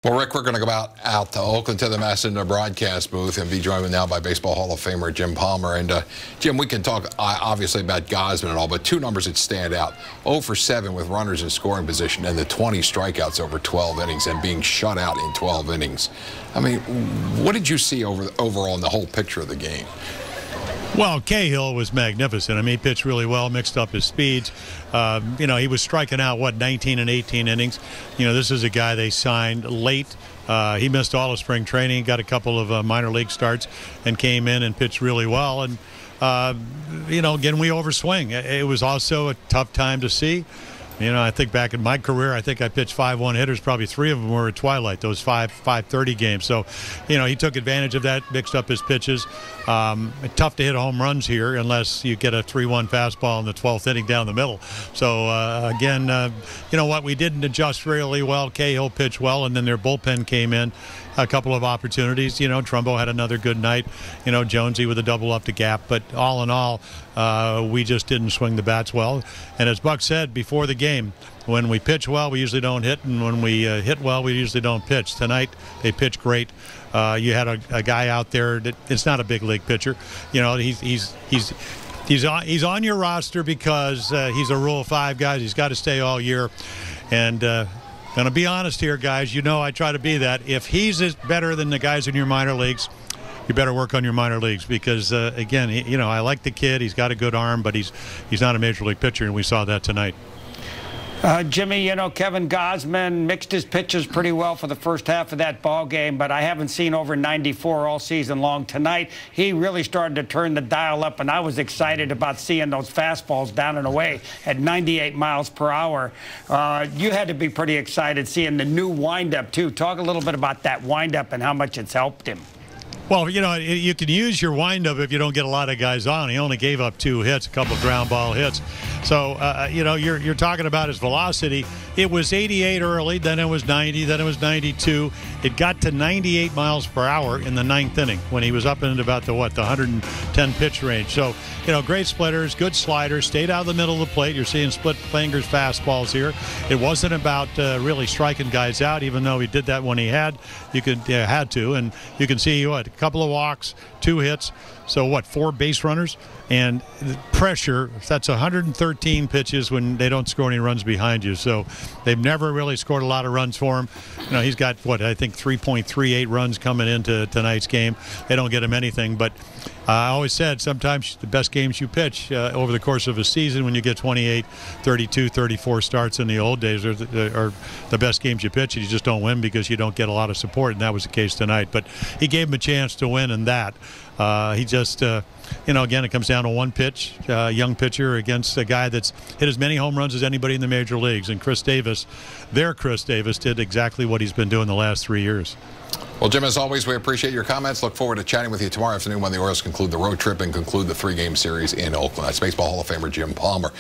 Well, Rick, we're going to go out to Oakland to the MASN broadcast booth and be joined now by Baseball Hall of Famer Jim Palmer. And, Jim, we can talk obviously about Gausman and all, but two numbers that stand out. 0 for 7 with runners in scoring position and the 20 strikeouts over 12 innings and being shut out in 12 innings. I mean, what did you see overall in the whole picture of the game? Well, Cahill was magnificent. I mean, he pitched really well, mixed up his speeds. He was striking out, 19 and 18 innings. This is a guy they signed late. He missed all of spring training, got a couple of minor league starts, and came in and pitched really well. And, again, we overswing. It was also a tough time to see. I think back in my career, I think I pitched 5-1 hitters. Probably 3 of them were at twilight, those 5:30 games. So, he took advantage of that, mixed up his pitches. Tough to hit home runs here unless you get a 3-1 fastball in the 12th inning down the middle. So, again, we didn't adjust really well. Cahill pitched well, and then their bullpen came in. A couple of opportunities. Trumbo had another good night. Jonesy with a double up the gap. But all in all, we just didn't swing the bats well. And as Buck said before the game, when we pitch well, we usually don't hit, and when we hit well, we usually don't pitch. Tonight, they pitched great. You had a guy out there that it's not a big league pitcher. He's on your roster because he's a Rule 5 guy. He's got to stay all year. And going to be honest here, guys. I try to be that. If he's better than the guys in your minor leagues, you better work on your minor leagues because, again, I like the kid. He's got a good arm, but he's not a major league pitcher, and we saw that tonight. Jimmy, Kevin Gausman mixed his pitches pretty well for the first half of that ball game, but I haven't seen over 94 all season long. Tonight, he really started to turn the dial up, and I was excited about seeing those fastballs down and away at 98 miles per hour. You had to be pretty excited seeing the new windup, too. Talk a little bit about that windup and how much it's helped him. Well, you can use your windup if you don't get a lot of guys on. He only gave up 2 hits, a couple of ground ball hits. So, you're talking about his velocity. It was 88 early, then it was 90, then it was 92. It got to 98 miles per hour in the 9th inning when he was up in about the 110 pitch range. So, great splitters, good sliders, stayed out of the middle of the plate. You're seeing split fingers fastballs here. It wasn't about really striking guys out, even though he did that when he had to. And you can see a couple of walks, 2 hits. So 4 base runners and pressure. That's 113 pitches when they don't score any runs behind you. So they've never really scored a lot of runs for him. He's got I think 3.38 runs coming into tonight's game. They don't get him anything, but I always said sometimes the best games you pitch over the course of a season, when you get 28, 32, 34 starts in the old days, are the best games you pitch, and you just don't win because you don't get a lot of support, and that was the case tonight. But he gave him a chance to win in that. He just, again, it comes down to one pitch, young pitcher against a guy that's hit as many home runs as anybody in the major leagues. And Chris Davis did exactly what he's been doing the last 3 years. Well, Jim, as always, we appreciate your comments. Look forward to chatting with you tomorrow afternoon when the Orioles conclude the road trip and conclude the 3-game series in Oakland. That's Baseball Hall of Famer Jim Palmer.